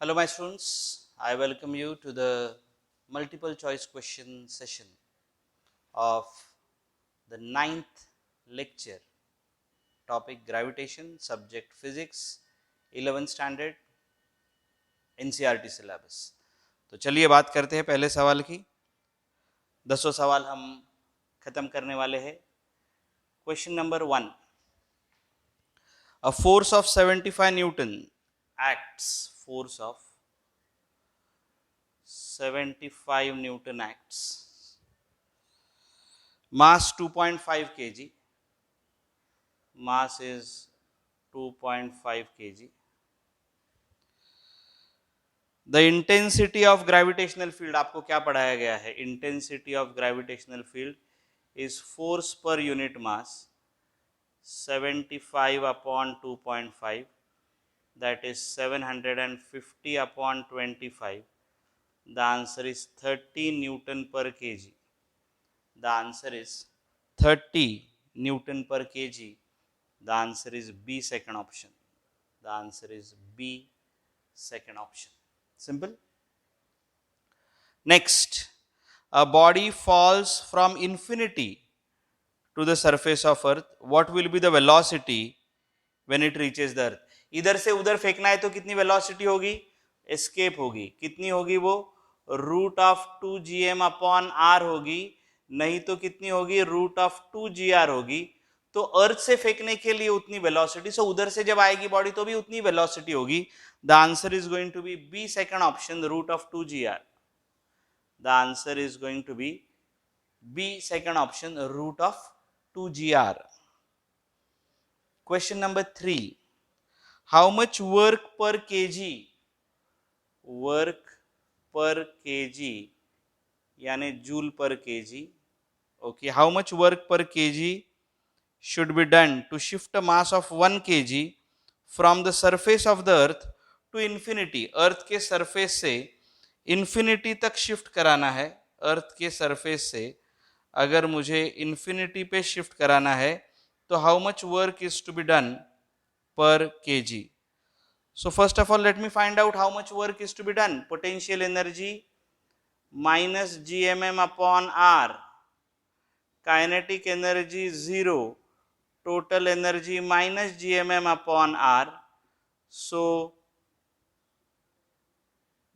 Hello my students, I welcome you to the multiple choice question session of the 9th lecture, topic gravitation, subject physics, 11th standard NCERT syllabus. तो चलिए बात करते हैं पहले सवाल की। 10 सवाल हम खत्म करने वाले हैं। Question number 1, a force of 75 Newton acts, force of 75 Newton acts, mass 2.5 kg, mass is 2.5 kg. The intensity of gravitational field, आपको क्या पढ़ाया गया है? Intensity of gravitational field is force per unit mass 75 upon 2.5, that is 750 upon 25. The answer is 30 Newton per kg. The answer is 30 Newton per kg. The answer is B, second option. The answer is B, second option. Simple. Next, a body falls from infinity to the surface of earth. What will be the velocity when it reaches the earth? इधर से उधर फेंकना है तो कितनी velocity होगी? Escape होगी। कितनी होगी वो? Root of 2gm upon r होगी, नहीं तो कितनी होगी? रूट ऑफ 2gr होगी। तो अर्थ से फेंकने के लिए उतनी वेलोसिटी, सो उधर से जब आएगी बॉडी तो भी उतनी वेलोसिटी होगी। The answer is going to be B, second option, the root of 2gr. The answer is going to be B, second option, root of 2gr. Question number 3, how much work per kg, work per kg यानी joule पर kg, okay, how much work per kg should be done to shift a mass of 1 kg from the surface of the earth to infinity? अर्थ के surface से infinity तक shift कराना है। अर्थ के surface से अगर मुझे इन्फिनिटी पे शिफ्ट कराना है तो how much work is to be done per kg? So first of all, let me find out how much work is to be done. Potential energy minus gmm upon r, kinetic energy 0, total energy minus gmm upon r. So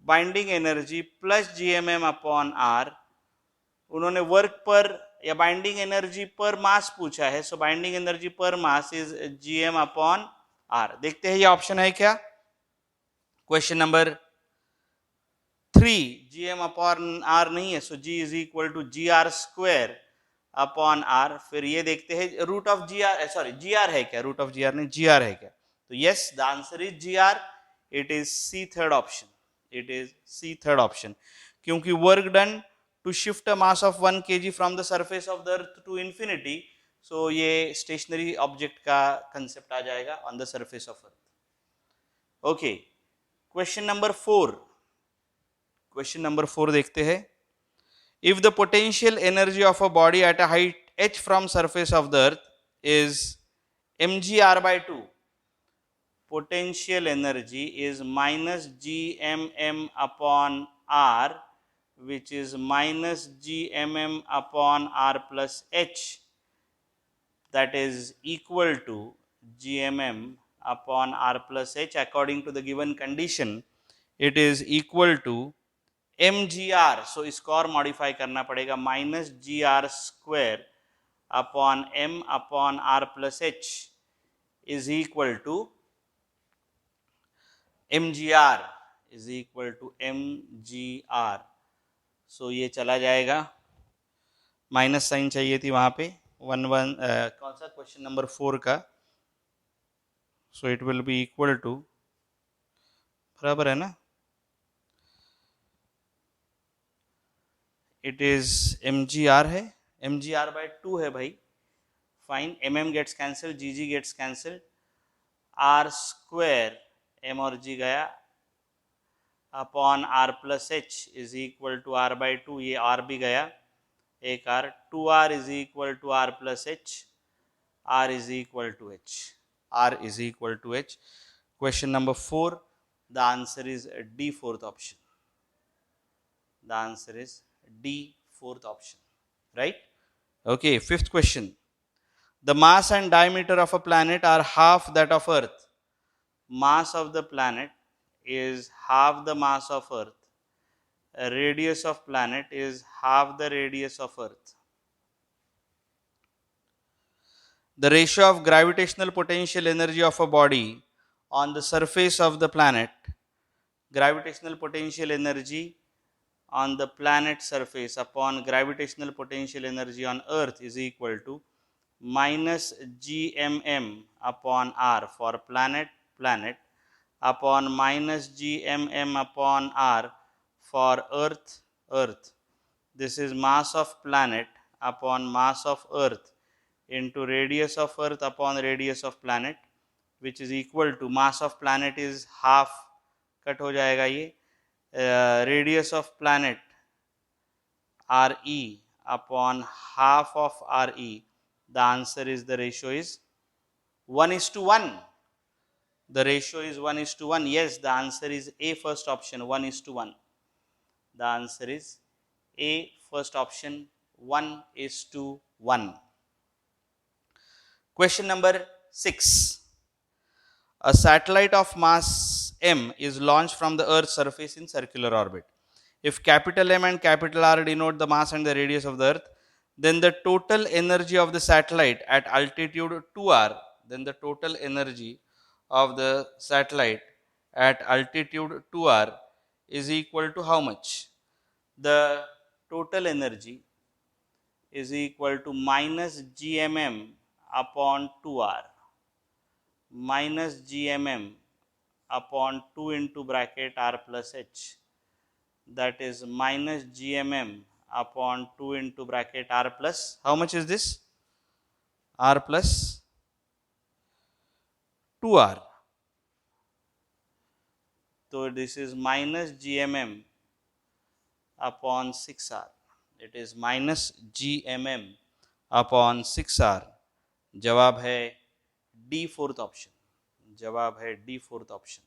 binding energy plus gmm upon r. उन्होंने work पर या binding energy per मास पूछा है, सो binding energy per mass is gm upon r. देखते हैं ये option है क्या? Question number 3, gm upon r नहीं है, so g is equal to gr square upon r. फिर ये देखते हैं root of gr, sorry gr है क्या? रूट ऑफ gr नहीं, gr है क्या? तो yes, the answer is gr. It is C, third option. It is C, third option, क्योंकि work done to shift a mass of 1 kg from the surface of the earth to infinity, so ये stationary object का concept आ जाएगा on the surface of earth. Okay, question number 4. question number 4 देखते हैं. If the potential energy of a body at a height h from surface of the earth is mgr by 2, potential energy is minus gmm upon r, which is minus gmm upon r plus h, that is equal to gmm upon r plus h. According to the given condition, it is equal to mgr. So इसको और modify करना पड़ेगा, minus gr square upon m upon r plus h is equal to mgr, is equal to mgr. सो ये चला जाएगा, minus sign चाहिए थी वहां पे, वन कौन सा? क्वेश्चन नंबर 4 का. So it will be equal to, बराबर है ना? इट इज mgr है, mgr बाय 2 है भाई. Fine, mm gets cancel, gg gets cancel, r square, m और g गया, upon r plus H is equal to r by 2, ये r भी गया, एक r, 2r is equal to r plus H, r is equal to h, r is equal to h. Question number 4, The answer is D, fourth option. The answer is D, fourth option. Right? Okay, fifth question. The mass and diameter of a planet are half that of Earth. Mass of the planet is half the mass of Earth. A radius of planet is half the radius of Earth. The ratio of gravitational potential energy of a body on the surface of the planet, gravitational potential energy on the planet surface upon gravitational potential energy on Earth is equal to minus gmm upon r for planet upon minus gmm upon r for Earth. This is mass of planet upon mass of Earth into radius of Earth upon radius of planet, which is equal to mass of planet is half, cut हो जाएगा ये, radius of planet RE upon half of RE. The answer is, the ratio is 1:1. The ratio is 1:1. Yes, the answer is A, first option, 1:1. The answer is A, first option, 1:1. Question number 6. A satellite of mass m is launched from the Earth's surface in circular orbit. If capital M and capital R denote the mass and the radius of the Earth, then the total energy of the satellite at altitude 2r, then the total energy of the satellite at altitude 2r is equal to how much? The total energy is equal to minus gmm upon 2r, minus gmm upon 2 into bracket r plus h, that is minus gmm upon 2 into bracket r plus, how much is this? R plus 2r. So this is minus gmm upon 6r. It is minus gmm upon 6r. जवाब है D, fourth option. जवाब है D, fourth option.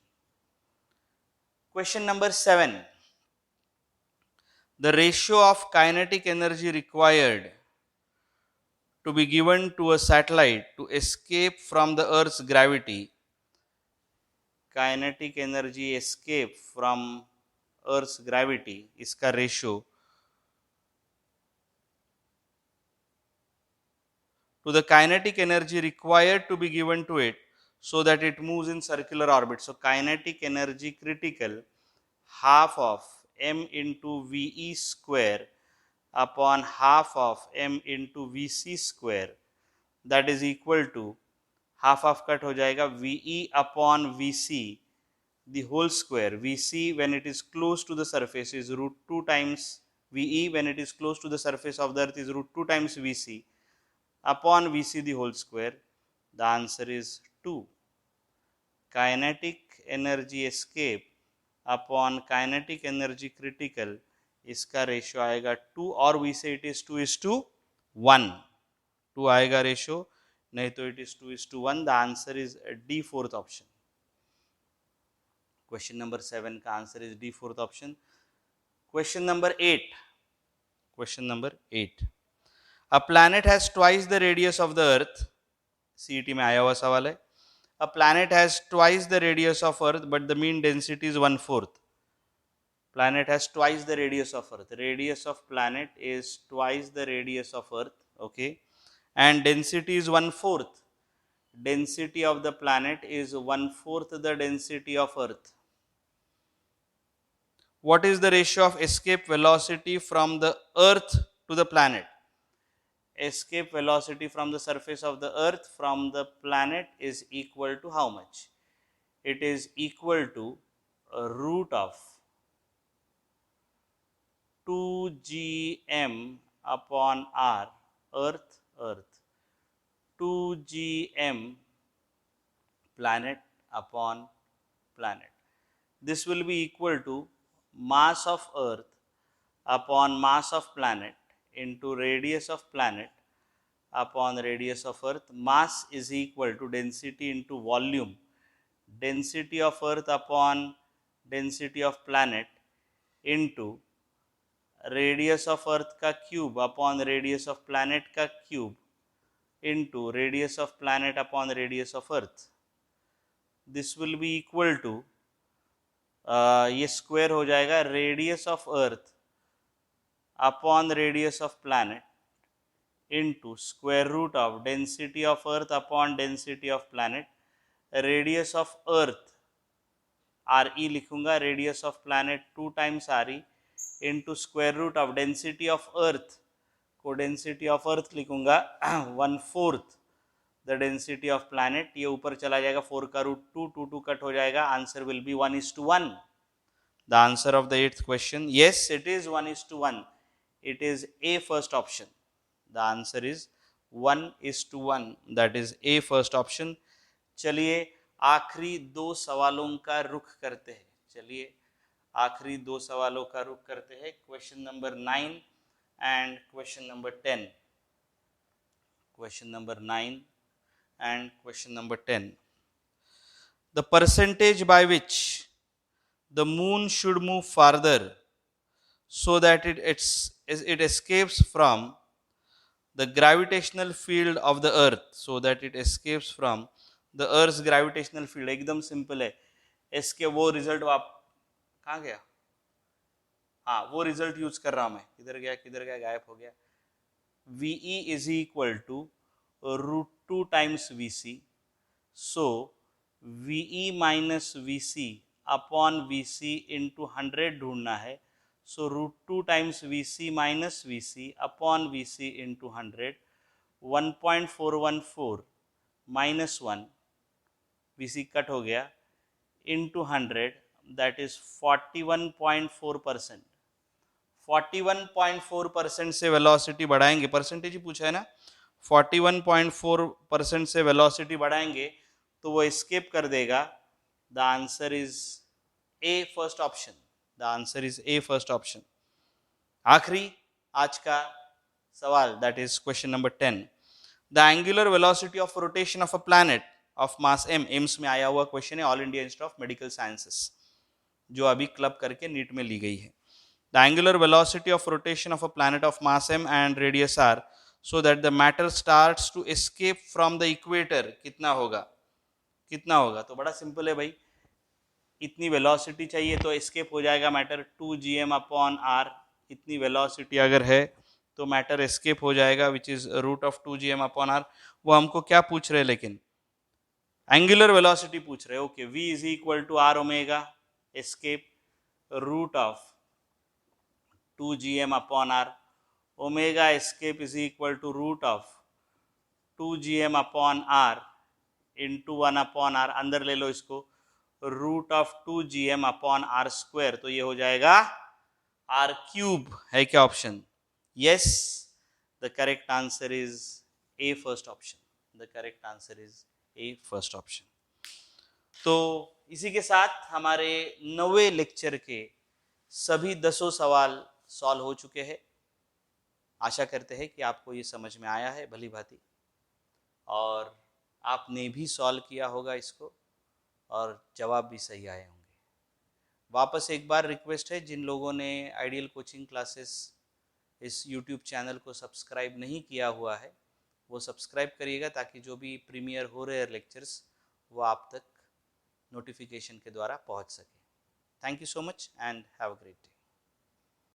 Question number 7. The ratio of kinetic energy required to be given to a satellite to escape from the Earth's gravity, kinetic energy escape from Earth's gravity, इसका ratio to the kinetic energy required to be given to it so that it moves in circular orbit. So kinetic energy critical, half of m into VE square upon half of m into VC square, that is equal to, half of cut हो जाएगा, VE upon VC the whole square. VC when it is close to the surface is root 2 times VE, when it is close to the surface of the Earth is root 2 times VC upon VC the whole square. The answer is 2. Kinetic energy escape upon kinetic energy critical, इसका ratio आएगा 2, और we say it is 2:1. 2 आएगा ratio, नहीं तो it is 2:1. The answer is D, fourth option. Question number 7 का answer is D, fourth option. Question number 8. Question number 8. A planet has twice the radius of the Earth. CET में आया हुआ सवाल है. A planet has twice the radius of Earth, but the mean density is 1/4. Planet has twice the radius of Earth. Radius of planet is twice the radius of Earth. Okay, and density is 1/4. Density of the planet is 1/4 the density of Earth. What is the ratio of escape velocity from the Earth to the planet? Escape velocity from the surface of the Earth from the planet is equal to how much? It is equal to root of 2gm upon r, Earth, 2gm planet upon planet. This will be equal to mass of Earth upon mass of planet into radius of planet upon radius of Earth. Mass is equal to density into volume. Density of Earth upon density of planet into radius of Earth का cube upon radius of planet का cube into radius of planet upon radius of Earth. This will be equal to, ये square हो जाएगा radius of Earth upon radius of planet into square root of density of Earth upon density of planet. Radius of Earth R E लिखूंगा, radius of planet 2 times R E into square root of density of अर्थ को density of अर्थ लिखूंगा 1/4 the density of planet. ये ऊपर चला जाएगा 4 का root 2, 2 2 cut हो जाएगा. Answer will be 1:1. The answer of the 8th question, yes it is 1:1. It is A, first option. The answer is 1:1. That is A, first option. चलिए आखिरी 2 सवालों का रुख करते हैं. चलिए आखिरी 2 सवालों का रुख करते हैं. Question number 9 and question number 10. Question number 9 and question number 10. The percentage by which the moon should move farther so that it escapes from the gravitational field of the earth, so that it escapes from the earth's gravitational field. एकदम simple है. इसके वो result आप कहाँ गया? हाँ, वो result use कर रहा हूं मैं. किधर गया, गायब हो गया. VE is equal to √2 times VC. So VE minus VC upon VC into 100 ढूंढना है. So √2 times VC minus VC upon VC into 100. 1.414 minus 1, VC cut हो गया, इंटू 100, दैट इज 41.4%. 41.4% से वेलोसिटी बढ़ाएंगे, परसेंटेज ही पूछा है ना. 41.4% से वेलोसिटी बढ़ाएंगे तो वो एस्केप कर देगा. The answer is A, first option. The answer is A, first option. आखिरी आज का सवाल, that is question number 10. The angular velocity of rotation of a planet of mass m. AIIMS में आया हुआ क्वेश्चन है, all India institute of medical sciences, जो अभी क्लब करके नीट में ली गई है. The angular velocity of rotation of a planet of mass m and radius r so that the matter starts to escape from the equator कितना होगा? तो बड़ा सिंपल है भाई. इतनी वेलोसिटी चाहिए तो एस्केप हो जाएगा मैटर 2gm अपॉन r. इतनी वेलोसिटी अगर है तो मैटर एस्केप हो जाएगा, which is root of 2gm upon r. वो हमको क्या पूछ रहे हैं, लेकिन एंगुलर वेलोसिटी पूछ रहे हैं. Okay, v is equal to r omega escape root of 2gm upon r. Omega escape is equal to root of 2gm upon r into 1 upon r. अंदर ले लो इसको, root of 2gm upon r square. तो ये हो जाएगा r cube. है क्या option? Yes, the correct answer is A, first option. The correct answer is A, first option. तो इसी के साथ हमारे 9वें लेक्चर के सभी 10 सवाल सॉल्व हो चुके हैं. आशा करते हैं कि आपको ये समझ में आया है भली भांति, और आपने भी सॉल्व किया होगा इसको, और जवाब भी सही आए होंगे. वापस एक बार रिक्वेस्ट है, जिन लोगों ने आइडियल कोचिंग क्लासेस इस यूट्यूब चैनल को सब्सक्राइब नहीं किया हुआ है, वो सब्सक्राइब करिएगा, ताकि जो भी प्रीमियर हो रहे लेक्चर्स वो आप तक नोटिफिकेशन के द्वारा पहुंच सके. Thank you so much and have a great day.